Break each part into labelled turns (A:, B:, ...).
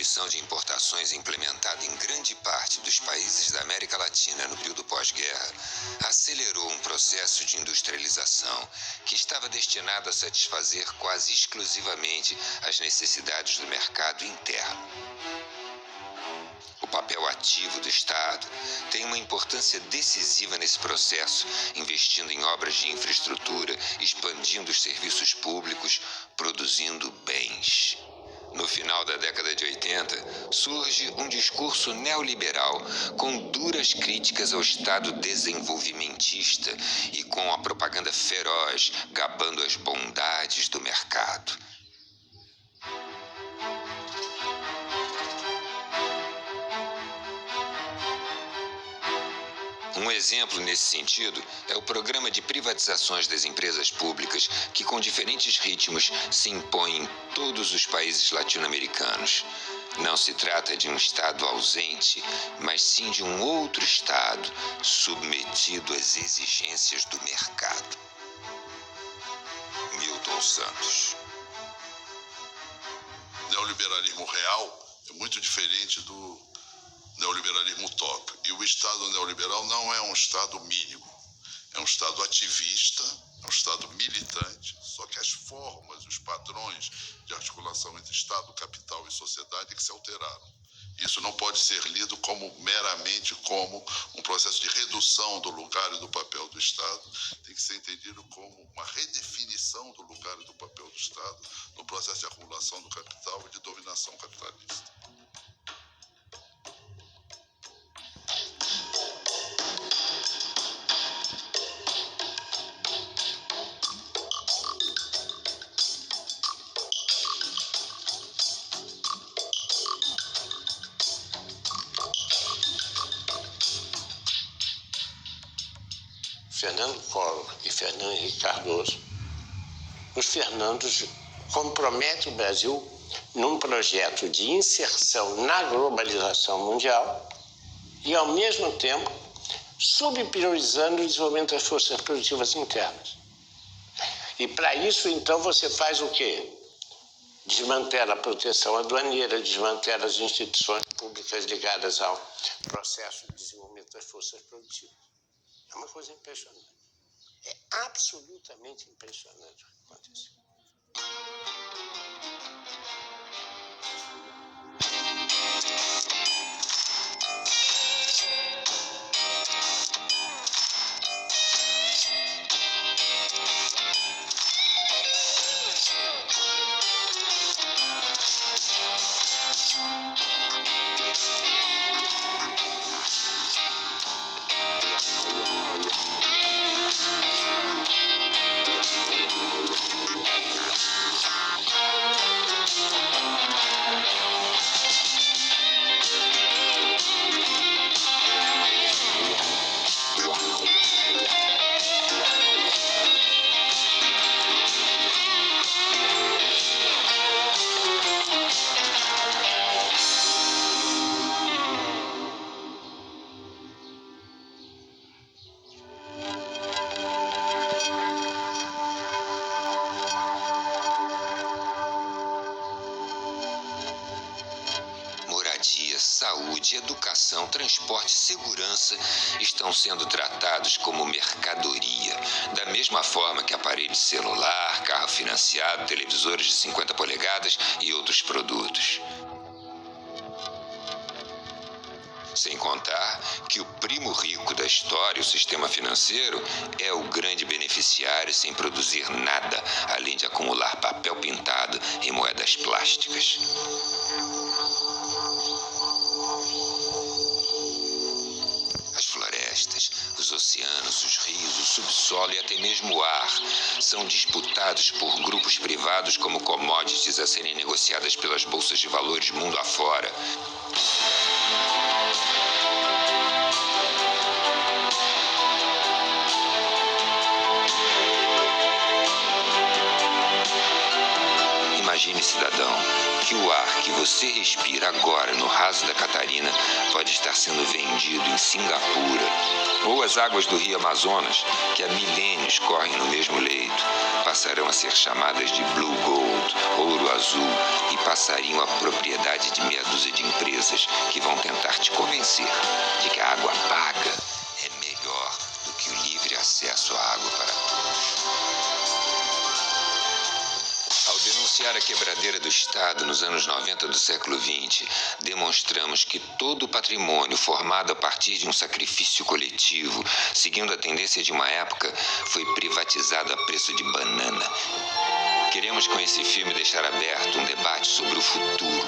A: restrição de importações implementada em grande parte dos países da América Latina no período pós-guerra acelerou um processo de industrialização que estava destinado a satisfazer quase exclusivamente as necessidades do mercado interno. O papel ativo do Estado tem uma importância decisiva nesse processo, investindo em obras de infraestrutura, expandindo os serviços públicos, produzindo bens. No final da década de 80, surge um discurso neoliberal com duras críticas ao Estado desenvolvimentista e com a propaganda feroz gabando as bondades do mercado. Um exemplo nesse sentido é o programa de privatizações das empresas públicas que, com diferentes ritmos, se impõe em todos os países latino-americanos. Não se trata de um Estado ausente, mas sim de um outro Estado submetido às exigências do mercado. Milton Santos.
B: O neoliberalismo real é muito diferente do neoliberalismo utópico. E o Estado neoliberal não é um Estado mínimo, é um Estado ativista, é um Estado militante, só que as formas, os padrões de articulação entre Estado, capital e sociedade é que se alteraram. Isso não pode ser lido meramente como um processo de redução do lugar e do papel do Estado, tem que ser entendido como uma redefinição do lugar e do papel do Estado no processo de acumulação do capital e de dominação capitalista.
C: Fernando Collor e Fernando Henrique Cardoso, os Fernandos comprometem o Brasil num projeto de inserção na globalização mundial e, ao mesmo tempo, subpriorizando o desenvolvimento das forças produtivas internas. E, para isso, então, você faz o quê? Desmantela a proteção aduaneira, desmantela as instituições públicas ligadas ao processo de desenvolvimento das forças produtivas. É uma coisa impressionante. É absolutamente impressionante o que aconteceu.
A: Saúde, educação, transporte e segurança estão sendo tratados como mercadoria, da mesma forma que aparelho celular, carro financiado, televisores de 50 polegadas e outros produtos. Sem contar que o primo rico da história, o sistema financeiro, é o grande beneficiário sem produzir nada, além de acumular papel pintado e moedas plásticas. As florestas, os oceanos, os rios, o subsolo e até mesmo o ar são disputados por grupos privados como commodities a serem negociadas pelas bolsas de valores mundo afora. Imagine, cidadão, que o ar que você respira agora no raso da Catarina pode estar estar sendo vendido em Singapura, ou as águas do rio Amazonas, que há milênios correm no mesmo leito, passarão a ser chamadas de Blue Gold, ouro azul, e passariam a propriedade de meia dúzia de empresas que vão tentar te convencer de que a água paga é melhor do que o livre acesso à água para todos. Ao denunciar a quebradeira do Estado nos anos 90 do século XX, demonstramos que todo o patrimônio formado a partir de um sacrifício coletivo, seguindo a tendência de uma época, foi privatizado a preço de banana. Queremos com esse filme deixar aberto um debate sobre o futuro,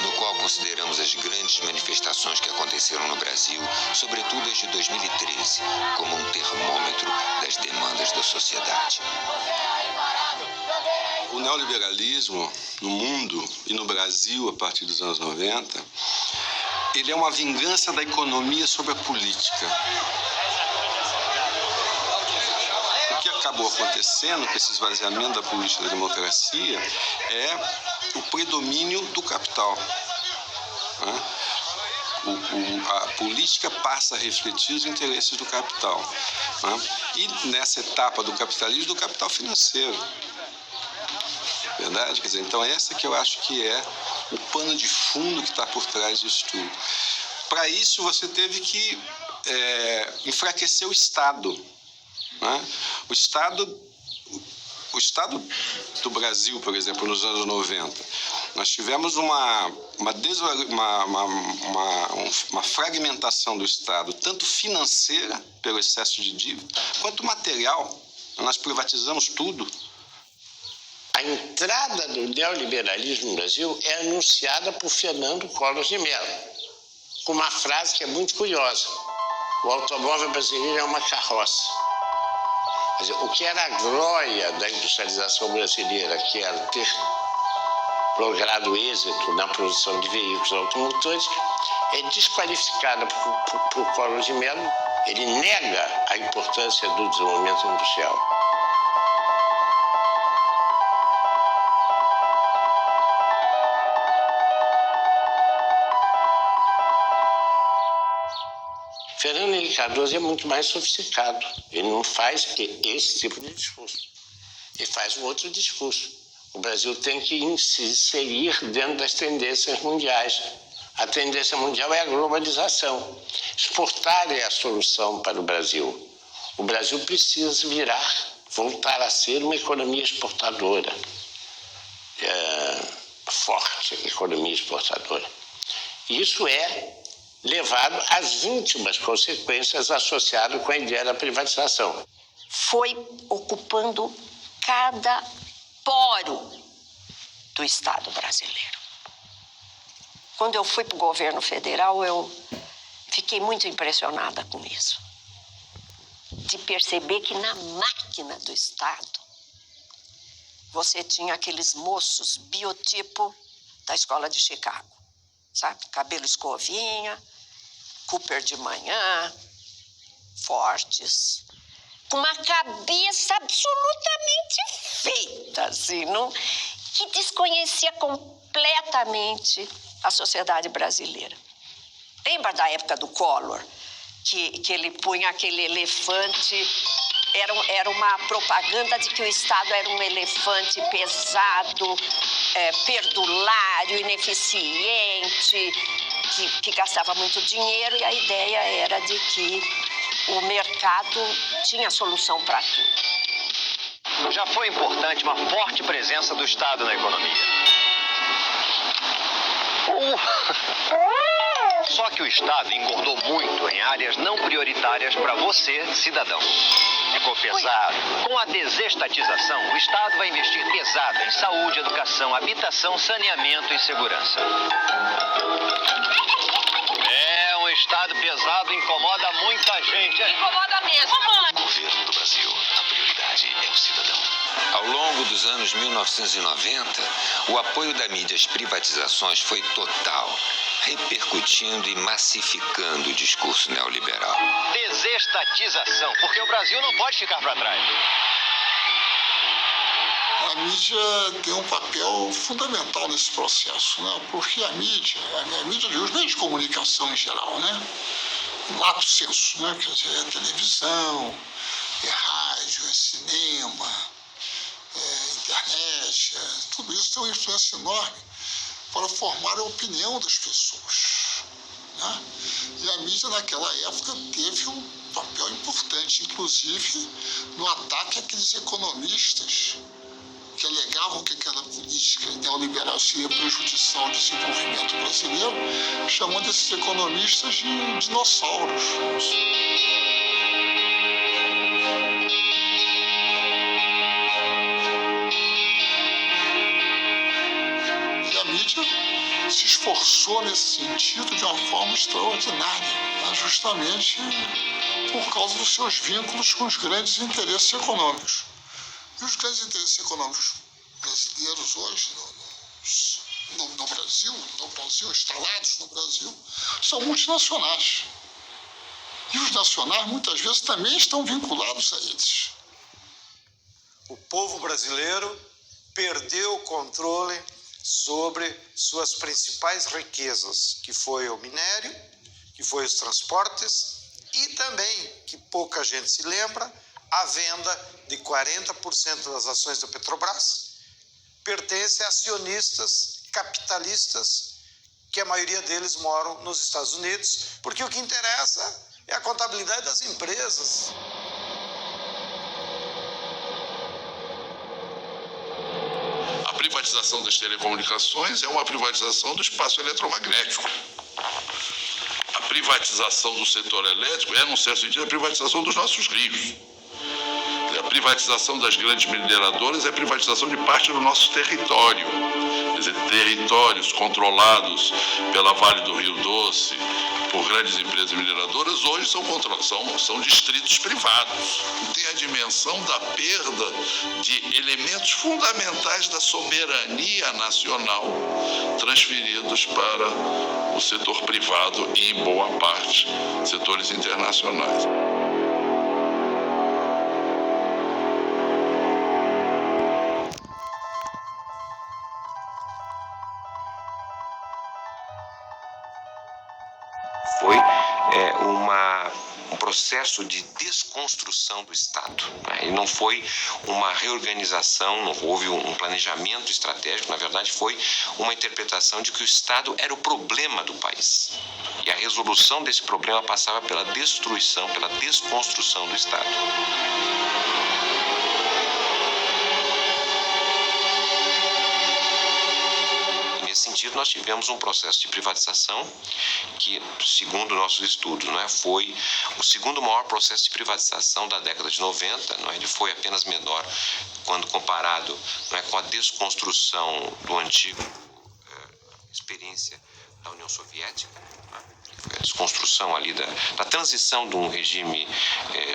A: no qual consideramos as grandes manifestações que aconteceram no Brasil, sobretudo as de 2013, como um termômetro das demandas da sociedade.
D: O neoliberalismo no mundo e no Brasil, a partir dos anos 90, ele é uma vingança da economia sobre a política. O que acabou acontecendo com esse esvaziamento da política da democracia é o predomínio do capital. A política passa a refletir os interesses do capital. E nessa etapa do capitalismo, do capital financeiro. Verdade? Quer dizer, então essa que eu acho que é o pano de fundo que está por trás disso tudo. Para isso você teve que enfraquecer o Estado. Né? O Estado do Brasil, por exemplo, nos anos 90, nós tivemos uma fragmentação do Estado, tanto financeira, pelo excesso de dívida, quanto material. Nós privatizamos tudo.
C: A entrada do neoliberalismo no Brasil é anunciada por Fernando Collor de Mello, com uma frase que é muito curiosa: o automóvel brasileiro é uma carroça. Quer dizer, o que era a glória da industrialização brasileira, que era ter logrado êxito na produção de veículos automotores, é desqualificada por Collor de Mello. Ele nega a importância do desenvolvimento industrial. Fernando Henrique Cardoso é muito mais sofisticado. Ele não faz esse tipo de discurso. Ele faz um outro discurso. O Brasil tem que se inserir dentro das tendências mundiais. A tendência mundial é a globalização. Exportar é a solução para o Brasil. O Brasil precisa voltar a ser uma economia exportadora. Forte economia exportadora. Isso é levado às últimas consequências associadas com a ideia da privatização.
E: Foi ocupando cada poro do Estado brasileiro. Quando eu fui para o governo federal, eu fiquei muito impressionada com isso. De perceber que na máquina do Estado, você tinha aqueles moços biotipo da escola de Chicago, sabe? Cabelo escovinha, Cooper de manhã, fortes, com uma cabeça absolutamente feita, assim, que desconhecia completamente a sociedade brasileira. Lembra da época do Collor, que ele punha aquele elefante, era uma propaganda de que o Estado era um elefante pesado, perdulário, ineficiente, que gastava muito dinheiro, e a ideia era de que o mercado tinha solução para tudo.
F: Já foi importante uma forte presença do Estado na economia. Só que o Estado engordou muito em áreas não prioritárias para você, cidadão. Ficou pesado. Com a desestatização, o Estado vai investir pesado em saúde, educação, habitação, saneamento e segurança. Um Estado pesado incomoda muita gente.
E: Incomoda mesmo.
A: O governo do Brasil, a prioridade é o cidadão. Ao longo dos anos 1990, o apoio da mídia às privatizações foi total, repercutindo e massificando o discurso neoliberal.
F: Desestatização, porque o Brasil não pode ficar para trás.
G: A mídia tem um papel fundamental nesse processo, né? Porque a mídia de os meios de comunicação em geral, né? Lato sensu, né? Quer dizer, é televisão, é rádio, é cinema, é internet, tudo isso tem uma influência enorme para formar a opinião das pessoas, né? E a mídia naquela época teve um papel importante, inclusive no ataque àqueles economistas que alegavam que aquela política neoliberal seria prejudicial ao desenvolvimento brasileiro, chamando esses economistas de dinossauros. E a mídia se esforçou nesse sentido de uma forma extraordinária, né? Justamente por causa dos seus vínculos com os grandes interesses econômicos. E os grandes interesses econômicos brasileiros hoje, no Brasil, instalados no Brasil, são multinacionais. E os nacionais, muitas vezes, também estão vinculados a eles.
H: O povo brasileiro perdeu o controle sobre suas principais riquezas, que foi o minério, que foi os transportes e também, que pouca gente se lembra, a venda de 40% das ações da Petrobras pertence a acionistas capitalistas, que a maioria deles moram nos Estados Unidos, porque o que interessa é a contabilidade das empresas.
B: A privatização das telecomunicações é uma privatização do espaço eletromagnético. A privatização do setor elétrico é, num certo sentido, a privatização dos nossos rios. A privatização das grandes mineradoras é a privatização de parte do nosso território. Quer dizer, territórios controlados pela Vale do Rio Doce, por grandes empresas mineradoras, hoje são distritos privados. Tem a dimensão da perda de elementos fundamentais da soberania nacional transferidos para o setor privado e, em boa parte, setores internacionais.
A: Foi um processo de desconstrução do Estado, né? E não foi uma reorganização, não houve um planejamento estratégico, na verdade foi uma interpretação de que o Estado era o problema do país. E a resolução desse problema passava pela destruição, pela desconstrução do Estado. Nesse sentido, nós tivemos um processo de privatização que, segundo nossos estudos, foi o segundo maior processo de privatização da década de 90. Ele foi apenas menor quando comparado com a desconstrução do antigo experiência da União Soviética. Foi a desconstrução ali da transição de um regime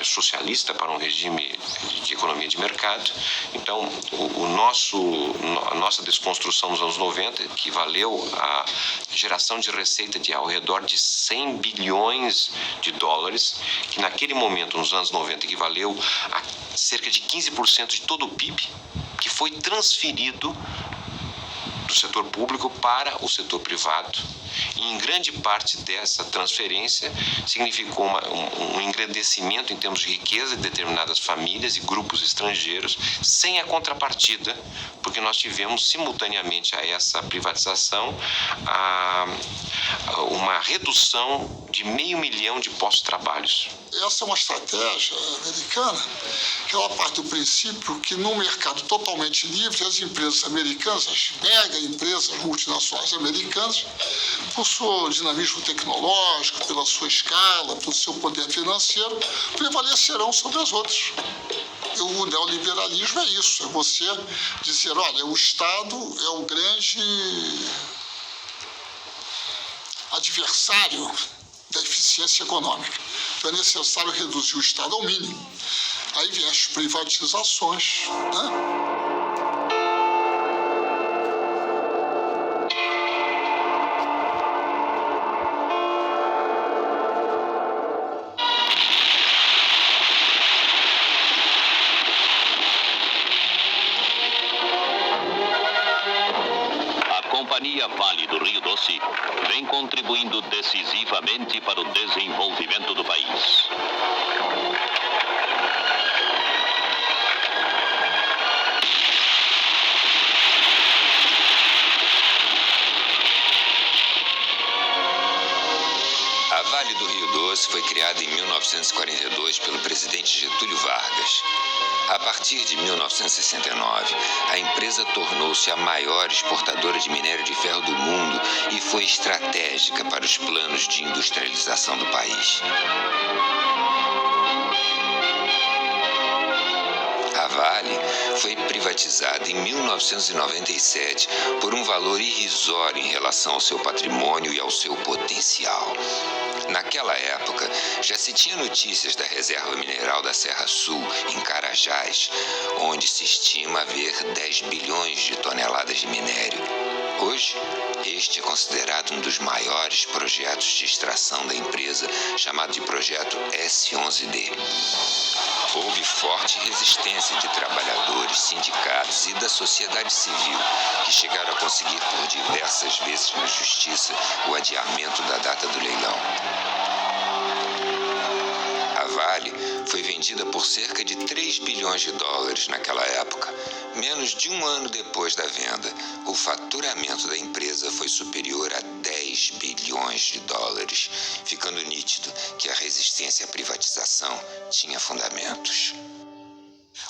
A: socialista para um regime de economia de mercado. Então, a nossa desconstrução nos anos 90 equivaleu à geração de receita de ao redor de 100 bilhões de dólares, que naquele momento, nos anos 90, equivaleu a cerca de 15% de todo o PIB, que foi transferido do setor público para o setor privado. E em grande parte dessa transferência significou um engrandecimento em termos de riqueza de determinadas famílias e grupos estrangeiros, sem a contrapartida, porque nós tivemos simultaneamente a essa privatização uma redução de 500 mil de postos de trabalho.
G: Essa é uma estratégia americana que ela parte do princípio que num mercado totalmente livre, as empresas americanas, as mega empresas multinacionais americanas, por seu dinamismo tecnológico, pela sua escala, pelo seu poder financeiro, prevalecerão sobre as outras. O neoliberalismo é isso, é você dizer, olha, o Estado é o grande adversário da eficiência econômica. Então é necessário reduzir o Estado ao mínimo. Aí vem as privatizações, né?
F: importante para o desenvolvimento do país.
A: A Vale do Rio Doce foi criada em 1942 pelo presidente Getúlio Vargas. A partir de 1969, a empresa tornou-se a maior exportadora de minério de ferro do mundo e foi estratégica para os planos de industrialização do país. A Vale foi privatizada em 1997 por um valor irrisório em relação ao seu patrimônio e ao seu potencial. Naquela época, já se tinha notícias da reserva mineral da Serra Sul, em Carajás, onde se estima haver 10 bilhões de toneladas de minério. Hoje, este é considerado um dos maiores projetos de extração da empresa, chamado de Projeto S11D. Houve forte resistência de trabalhadores, sindicatos e da sociedade civil, que chegaram a conseguir por diversas vezes na justiça o adiamento da data do leilão. A Vale foi vendida por cerca de 3 bilhões de dólares naquela época. Menos de um ano depois da venda, o faturamento da empresa foi superior a 10 bilhões de dólares, ficando nítido que a resistência à privatização tinha fundamentos.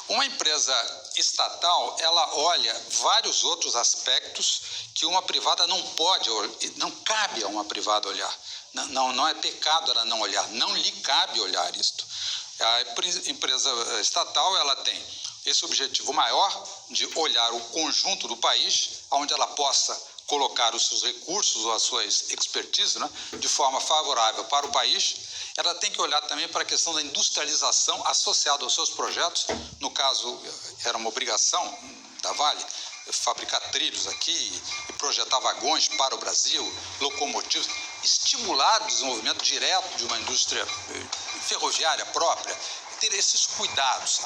I: Uma empresa estatal, ela olha vários outros aspectos que uma privada não pode, não cabe a uma privada olhar. Não é pecado ela não olhar, não lhe cabe olhar isto. A empresa estatal, ela tem esse objetivo maior de olhar o conjunto do país, onde ela possa colocar os seus recursos ou as suas expertise, né, de forma favorável para o país. Ela tem que olhar também para a questão da industrialização associada aos seus projetos. No caso, era uma obrigação da Vale fabricar trilhos aqui e projetar vagões para o Brasil, locomotivas, estimular o desenvolvimento direto de uma indústria ferroviária própria, ter esses cuidados.